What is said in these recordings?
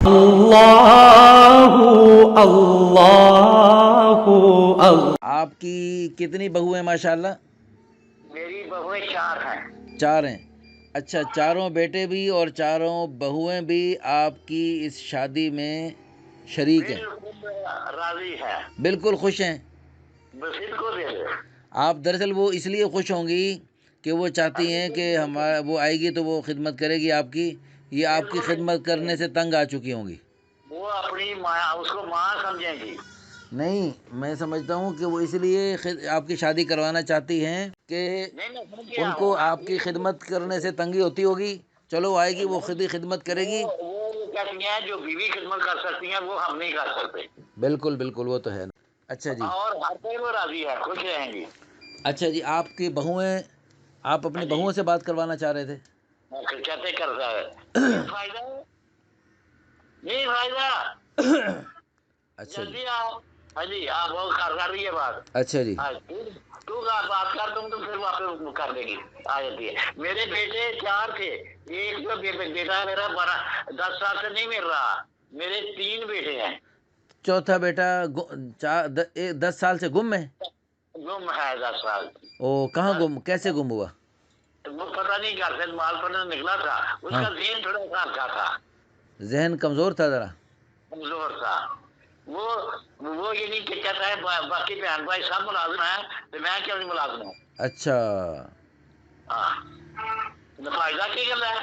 اللہ اللہ اللہ۔ آپ کی کتنی بہو ہیں ماشاءاللہ؟ میری بہویں 4 ہیں۔ 4 ہیں۔ اچھا، چاروں بیٹے بھی اور چاروں بہویں بھی آپ کی اس شادی میں شریک ہیں؟ بالکل راضی ہے، بالکل خوش ہیں؟ بالکل۔ آپ دراصل وہ اس لیے خوش ہوں گی کہ وہ چاہتی ہیں کہ وہ آئے گی تو وہ خدمت کرے گی آپ کی، یہ آپ کی خدمت کرنے سے تنگ آ چکی ہوں گی؟ وہ اپنی ماں، اس کو ماں سمجھیں گی۔ نہیں، میں سمجھتا ہوں کہ وہ اس لیے آپ کی شادی کروانا چاہتی ہیں کہ ان کو آپ کی خدمت کرنے سے تنگی ہوتی ہوگی، چلو آئے گی وہ خود ہی خدمت کرے گی۔ وہ کہتی ہیں جو بیوی خدمت کر سکتی ہیں وہ ہم نہیں کر سکتے۔ بالکل بالکل، وہ تو ہے۔ اچھا جی، اور ہر کوئی وہ راضی ہے، خوش رہیں گی۔ اچھا جی، آپ کی بہویں، آپ اپنی بہوؤں سے بات کروانا چاہ رہے تھے؟ کہتے کرتا ہے یہ فائدہ ہے، نہیں فائدہ، اچھا جی، جلدی آؤ۔ ہاں جی، آپ وہ کر رہی ہے بات۔ اچھا جی، ہاں، تو بات کر دوں تو پھر واپس کر دے گی، آ جاتی ہے۔ میرے بیٹے 4 تھے، ایک جو بیٹا میرا 10 سال سے نہیں مل رہا، میرے 3 بیٹے ہیں۔ چوتھا بیٹا 10 سال سے گم ہے؟ گم ہے 10 سال۔ او، کہاں گم، کیسے گم ہوا؟ وہ پتہ نہیں گھر سے مال پر نکلا تھا، اس ہاں، کا ذہن تھوڑا سا اچھا تھا، ذہن کمزور تھا ذرا؟ کمزور تھا۔ وہ یہ نہیں کہ کہتا ہے باقی بہن بھائی سب ملازم ہیں تو میں کیوں نہیں ملازم ہوں۔ اچھا ہاں، فائدہ کی گل ہے۔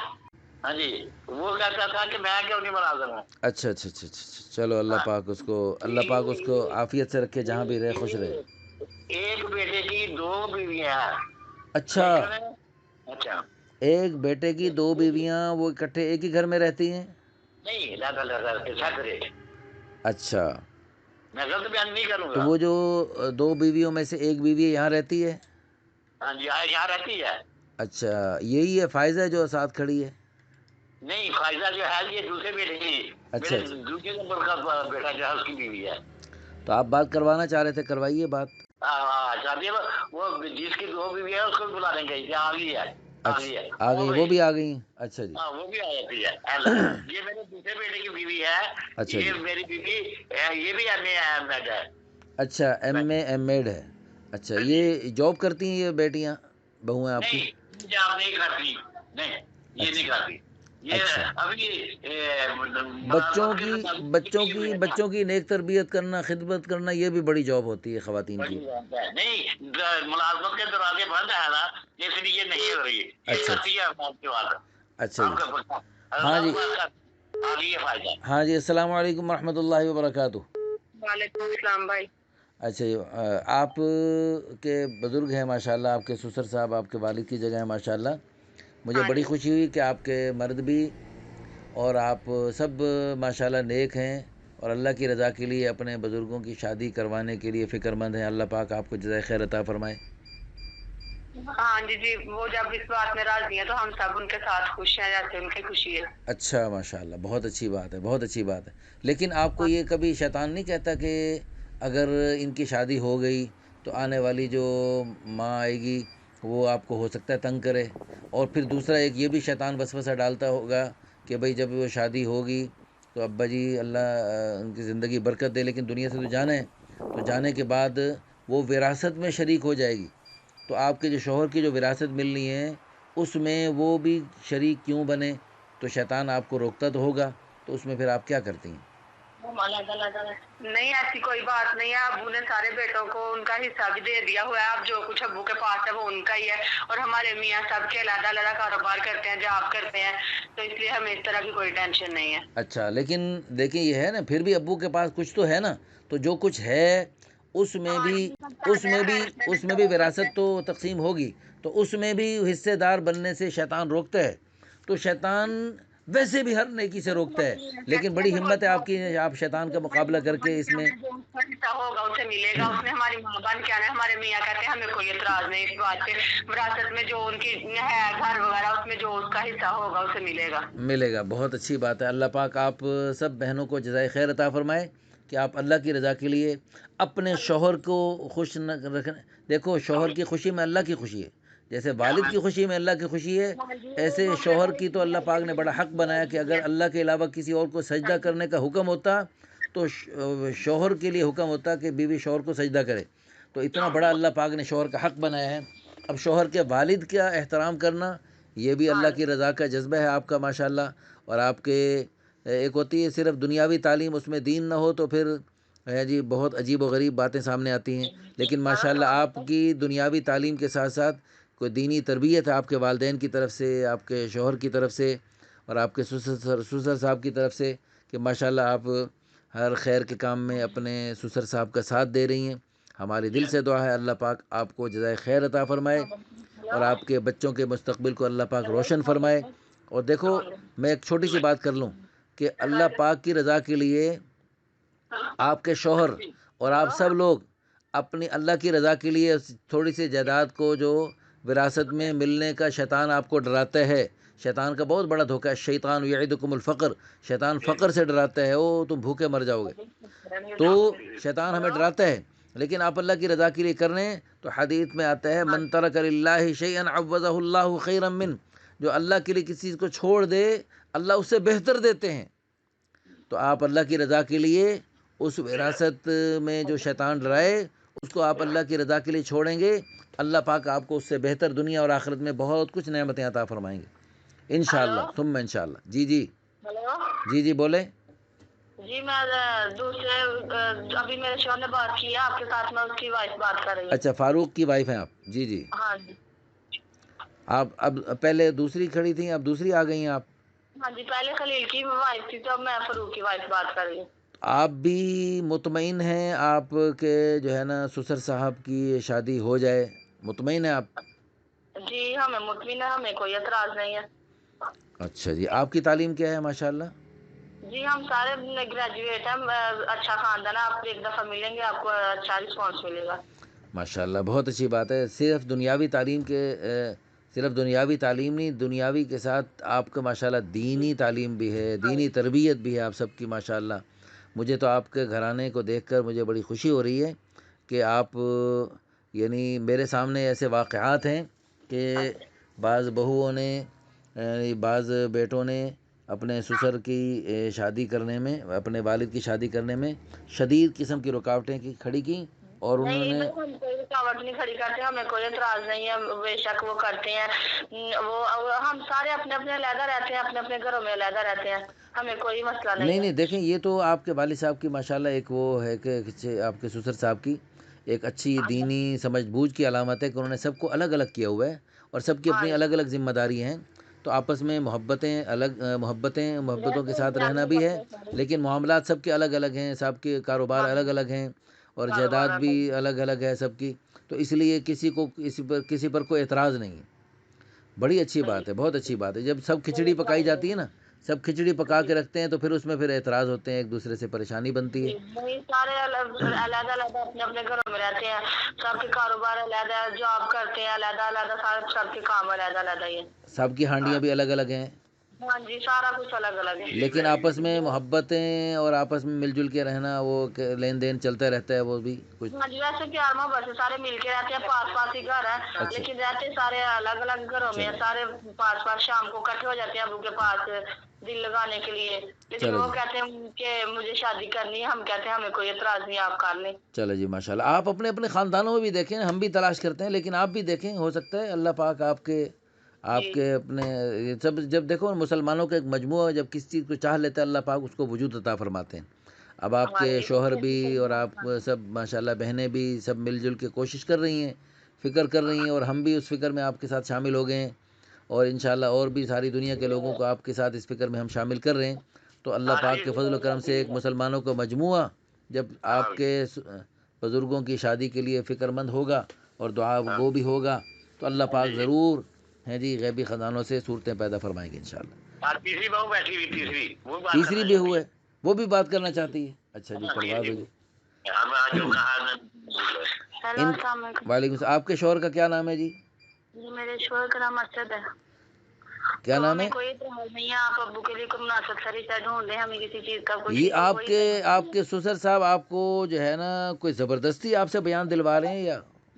ہاں جی، وہ کہتا تھا کہ میں کیوں نہیں ملازم ہوں۔ اچھا اچھا اچھا اچھا، چلو اللہ پاک اس کو عافیت سے رکھے، جہاں بھی رہے خوش رہے۔ ایک بیٹے کی 2 بیویاں ہیں۔ اچھا، اچھا، ایک بیٹے کی 2 بیویاں، وہ اکٹھے ایک ہی گھر میں رہتی ہیں؟ نہیں لگا سیپریٹ۔ اچھا، میں غلط بیان نہیں کروں تو گا۔ وہ جو 2 بیویوں میں سے ایک بیوی یہاں رہتی ہے؟ ہاں جی، یہاں رہتی ہے۔ اچھا، یہی ہے فائزہ جو ساتھ کھڑی ہے؟ نہیں، فائزہ جو ہے یہ دوسرے بیٹے کی، اچھا میرے اچھا، دوسرے نمبر کا بیٹا جو ہے اس کی بیوی ہے۔ تو آپ بات کروانا چاہ رہے تھے، کروائیے بات۔ شادی وہ جس کی 2 بیوی ہے اس کو بلا لیں گے، آ گئی ہے، آ اچھا، گئی ہے، آ گئی، وہ بھی آ گئی ہیں؟ اچھا جی، ہاں وہ بھی آ جاتی ہے۔ یہ میرے دوسرے بیٹے کی بیوی ہے، اچھا یہ جی، میری بیوی، یہ بھی ایم ایڈ ہے۔ اچھا، ایم ایڈ ہے۔ اچھا، ہاں جی، یہ جاب کرتی ہیں یہ بیٹیاں، بہویں آپ کی؟ نہیں جاب نہیں کرتی، نہیں یہ نہیں اچھا کرتی، یہ اچھا، ابھی بچوں ملازمت کے کی بچوں مطابق کی بچوں کی نیک تربیت کرنا، خدمت کرنا، یہ بھی بڑی جاب ہوتی ہے خواتین کی۔ بڑی بات ہے۔ نہیں، ملازمت کے دروازے بند ہے نا، اس لیے نہیں ہو رہی، یہ اچھا کرتی اچھا، ہے آپ کے بعد، اچھا جی، آپ کا بچہ ہاں جی، آگے یہ فائدہ۔ ہاں جی، السلام علیکم ورحمۃ اللہ وبرکاتہ۔ وعلیکم السلام بھائی۔ اچھا جی، آپ کے بزرگ ہیں ماشاءاللہ، آپ کے سسر صاحب آپ کے والد کی جگہ ہیں ماشاءاللہ۔ مجھے ہاں بڑی جی، خوشی ہوئی کہ آپ کے مرد بھی اور آپ سب ماشاءاللہ نیک ہیں اور اللہ کی رضا کے لیے اپنے بزرگوں کی شادی کروانے کے لیے فکر مند ہیں۔ اللہ پاک آپ کو جزائے خیر عطا فرمائے۔ ہاں جی، وہ جب اس بات میں راضی ہیں تو ہم سب ان کے ساتھ خوش ہیں جیسے ان کی خوشی ہے۔ اچھا، ماشاءاللہ، بہت اچھی بات ہے، بہت اچھی بات ہے۔ لیکن آپ کو یہ کبھی شیطان نہیں کہتا کہ اگر ان کی شادی ہو گئی تو آنے والی جو ماں آئے گی وہ آپ کو ہو سکتا ہے تنگ کرے؟ اور پھر دوسرا ایک یہ بھی شیطان وسوسہ ڈالتا ہوگا کہ بھئی جب وہ شادی ہوگی تو ابا جی اللہ ان کی زندگی برکت دے، لیکن دنیا سے تو جانا ہے، تو جانے کے بعد وہ وراثت میں شریک ہو جائے گی، تو آپ کے جو شوہر کی جو وراثت ملنی ہے اس میں وہ بھی شریک کیوں بنے؟ تو شیطان آپ کو روکتا تو ہوگا، تو اس میں پھر آپ کیا کرتی ہیں؟ نہیں، ایسی کوئی بات نہیں ہے، ابو نے سارے بیٹوں کو ان کا حصہ بھی دے دیا ہوا ہے، اب جو کچھ ابو کے پاس ہے وہ ان کا ہی ہے، اور ہمارے میاں سب کے علیحدہ علیحدہ کاروبار کرتے ہیں، جاب کرتے ہیں، تو اس لیے ہمیں اس طرح کی کوئی ٹینشن نہیں ہے۔ اچھا، لیکن دیکھیں یہ ہے نا، پھر بھی ابو کے پاس کچھ تو ہے نا، تو جو کچھ ہے اس میں ہاں بھی جی، سب چاہتے ہیں خیر سے اس میں بھی کرتے وراثت ہیں۔ تو تقسیم ہوگی، تو اس میں بھی حصے دار بننے سے شیطان روکتا ہے۔ تو شیطان ویسے بھی ہر نیکی سے روکتا ہے، لیکن بڑی ہمت ہے آپ کی، آپ شیطان کا مقابلہ کر کے اس میں۔ جو اس کا حصہ ہوگا اسے ملے گا، اس نے ہماری ماں بن کے آنا ہے، ہمارے میاں کہتے ہیں ہمیں کوئی اعتراض نہیں اس بات پہ، وراثت میں جو ان کی ہے گھر وغیرہ اس میں جو اس کا حصہ ہوگا اسے ملے گا۔ ملے گا، بہت اچھی بات ہے۔ اللہ پاک آپ سب بہنوں کو جزائے خیر عطا فرمائے کہ آپ اللہ کی رضا کے لیے اپنے شوہر کو خوش نہ رکھنے۔ دیکھو، شوہر کی خوشی میں اللہ کی خوشی ہے، جیسے والد کی خوشی میں اللہ کی خوشی ہے، ایسے شوہر کی تو اللہ پاک نے بڑا حق بنایا کہ اگر اللہ کے علاوہ کسی اور کو سجدہ کرنے کا حکم ہوتا تو شوہر کے لیے حکم ہوتا کہ بیوی شوہر کو سجدہ کرے. تو اتنا بڑا اللہ پاک نے شوہر کا حق بنایا ہے. اب شوہر کے والد کا احترام کرنا یہ بھی اللہ کی رضا کا جذبہ ہے آپ کا ماشاءاللہ. اور آپ کے ایک ہوتی ہے صرف دنیاوی تعلیم، اس میں دین نہ ہو تو پھر جی بہت عجیب و غریب باتیں سامنے آتی ہیں. لیکن ماشاءاللہ آپ کی دنیاوی تعلیم کے ساتھ ساتھ کوئی دینی تربیت ہے آپ کے والدین کی طرف سے، آپ کے شوہر کی طرف سے اور آپ کے سسر صاحب کی طرف سے کہ ماشاءاللہ آپ ہر خیر کے کام میں اپنے سسر صاحب کا ساتھ دے رہی ہیں. ہماری دل سے دعا ہے اللہ پاک آپ کو جزائے خیر عطا فرمائے اور آپ کے بچوں کے مستقبل کو اللہ پاک روشن فرمائے. اور دیکھو میں ایک چھوٹی سی بات کر لوں کہ اللہ پاک کی رضا کے لیے آپ کے شوہر اور آپ سب لوگ اپنی اللہ کی رضا کے لیے تھوڑی سی جائیداد کو جو وراثت میں ملنے کا شیطان آپ کو ڈراتا ہے، شیطان کا بہت بڑا دھوکہ ہے. شیطان یعدکم الفقر، شیطان فقر سے ڈراتا ہے، او تم بھوکے مر جاؤ گے. تو شیطان ہمیں ڈراتا ہے، لیکن آپ اللہ کی رضا کے لیے کر رہے ہیں تو حدیث میں آتا ہے من ترک للہ شیئا عوضہ اللہ خیرا من، جو اللہ کے لیے کسی چیز کو چھوڑ دے اللہ اس سے بہتر دیتے ہیں. تو آپ اللہ کی رضا کے لیے اس وراثت میں جو شیطان ڈرائے اس کو آپ اللہ کی رضا کے لیے چھوڑیں گے، اللہ پاک آپ کو اس سے بہتر دنیا اور آخرت میں بہت کچھ نعمتیں عطا فرمائیں گے انشاءاللہ ثم انشاءاللہ. جی جی جی جی بولیں. جی میں دوسرے ابھی میرے شوہر نے بات کی ہے آپ کے ساتھ، میں اس کی وائف بات کر رہی ہوں. اچھا فاروق کی وائف ہیں آپ؟ جی جی. ہاں جی. آپ اب پہلے دوسری کھڑی تھیں، اب دوسری آ گئی ہیں آپ؟ ہاں جی پہلے خلیل کی وائف تھی تو اب میں فاروق کی وائف بات کر رہی ہوں. آپ بھی مطمئن ہیں آپ کے جو ہے نا سسر صاحب کی شادی ہو جائے؟ مطمئن ہیں آپ؟ جی ہمیں مطمئن ہے، ہمیں کوئی اعتراض نہیں ہے. اچھا جی. آپ کی تعلیم کیا ہے ماشاءاللہ؟ جی ہم سارے گریجویٹ ہیں، اچھا خاندان ہے، آپ ایک دفعہ ملیں گے آپ کو اچھا رسپانس ملے گا. ماشاءاللہ بہت اچھی بات ہے. صرف دنیاوی تعلیم کے صرف دنیاوی تعلیم نہیں، دنیاوی کے ساتھ آپ کا ماشاءاللہ دینی تعلیم بھی ہے، دینی تربیت بھی ہے آپ سب کی ماشاءاللہ. مجھے تو آپ کے گھرانے کو دیکھ کر مجھے بڑی خوشی ہو رہی ہے کہ آپ یعنی میرے سامنے ایسے واقعات ہیں کہ بعض بہوؤں نے بعض بیٹوں نے اپنے سسر کی شادی کرنے میں، اپنے والد کی شادی کرنے میں شدید قسم کی رکاوٹیں کھڑی کی اور انہوں نہیں نے ہم کوئی رکاوٹ نہیں کھڑی کرتے، ہمیں کوئی اعتراض نہیں ہے، بے شک وہ کرتے ہیں. وہ ہم سارے اپنے اپنے علیحدہ رہتے ہیں، اپنے اپنے گھروں میں علیحدہ رہتے ہیں، ہمیں کوئی مسئلہ نہیں نہیں ہے. دیکھیں یہ تو آپ کے والد صاحب کی ماشاءاللہ ایک وہ ہے کہ آپ کے سسر صاحب کی ایک اچھی دینی سمجھ بوجھ کی علامت ہے کہ انہوں نے سب کو الگ الگ کیا ہوا ہے اور سب کی اپنی الگ الگ ذمہ داری ہیں. تو آپس میں محبتوں کے ساتھ رہنا بھی ہے، لیکن معاملات سب کے الگ الگ ہیں، سب کے کاروبار الگ الگ ہیں اور جائیداد بھی الگ الگ ہے سب کی. تو اس لیے کسی پر کوئی اعتراض نہیں ہے. بڑی اچھی بات ہے، بہت اچھی بات ہے. جب سب کھچڑی پکائی جاتی ہے نا، سب کھچڑی پکا کے رکھتے ہیں تو پھر اس میں پھر اعتراض ہوتے ہیں، ایک دوسرے سے پریشانی بنتی ہے. نہیں سارے علیحدہ علیحدہ اپنے اپنے گھروں میں رہتے ہیں، سب کے کاروبار علیحدہ، جاب کرتے ہیں علیحدہ علیحدہ، سب کے کام علیحدہ علیحدہ ہی ہیں. سب کی ہانڈیاں بھی الگ الگ ہیں، ہاں جی سارا کچھ الگ الگ ہے. لیکن آپس میں محبتیں اور آپس میں مل جل کے رہنا، وہ لین دین چلتا رہتا ہے، وہ بھی کچھ. ہاں جی ویسے پیار محبت سے سارے مل کے رہتے ہیں، پاس پاس ہی گھر ہے لیکن رہتے سارے الگ الگ گھروں میں، سارے پاس پاس. شام کو اکٹھے ہو جاتے ہیں ابو کے پاس دل لگانے کے لیے، لیکن وہ کہتے ہیں کہ مجھے شادی کرنی ہے، ہم کہتے ہیں ہمیں کوئی اعتراض نہیں، آپ کر لیں. چلو جی ماشاءاللہ. آپ اپنے اپنے خاندانوں میں بھی دیکھیں، ہم بھی تلاش کرتے ہیں لیکن آپ بھی دیکھیں، ہو سکتا ہے اللہ پاک آپ کے اپنے سب. جب دیکھو مسلمانوں کا ایک مجموعہ جب کسی چیز کو چاہ لیتا ہے اللہ پاک اس کو وجود عطا فرماتے ہیں. اب آپ کے شوہر بھی اور آپ سب ماشاءاللہ بہنیں بھی سب مل جل کے کوشش کر رہی ہیں، فکر کر رہی ہیں اور ہم بھی اس فکر میں آپ کے ساتھ شامل ہو گئے ہیں اور انشاءاللہ اور بھی ساری دنیا کے لوگوں کو آپ کے ساتھ اس فکر میں ہم شامل کر رہے ہیں. تو اللہ پاک کے فضل و کرم سے ایک مسلمانوں کا مجموعہ جب آپ کے بزرگوں کی شادی کے لیے فکر مند ہوگا اور دعا گو بھی ہوگا تو اللہ پاک ضرور ہیں جی غیبی خزانوں سے صورتیں پیدا فرمائیں گے انشاءاللہ. تیسری بہو بیٹھی ہوئی، تیسری بھی ہے وہ بھی بات کرنا چاہتی ہے. اچھا جی کروا دو جی. ہیلو السلام علیکم. وعلیکم السلام. آپ کے شوہر کا کیا نام ہے جی؟ جی میرے شوہر کا نام اسد ہے. کیا تو نام ہمیں ہے؟ کوئی اعتراض نہیں ہے، آپ ابو کے لیے کوئی مناسب سا رشتہ ڈھونڈ دیں، ہمیں کسی چیز کا یہ آپ کے سسر صاحب آپ کو جو ہے نا کوئی زبردستی آپ سے بیان دلوا رہے ہیں یا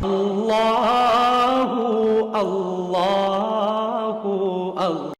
Allah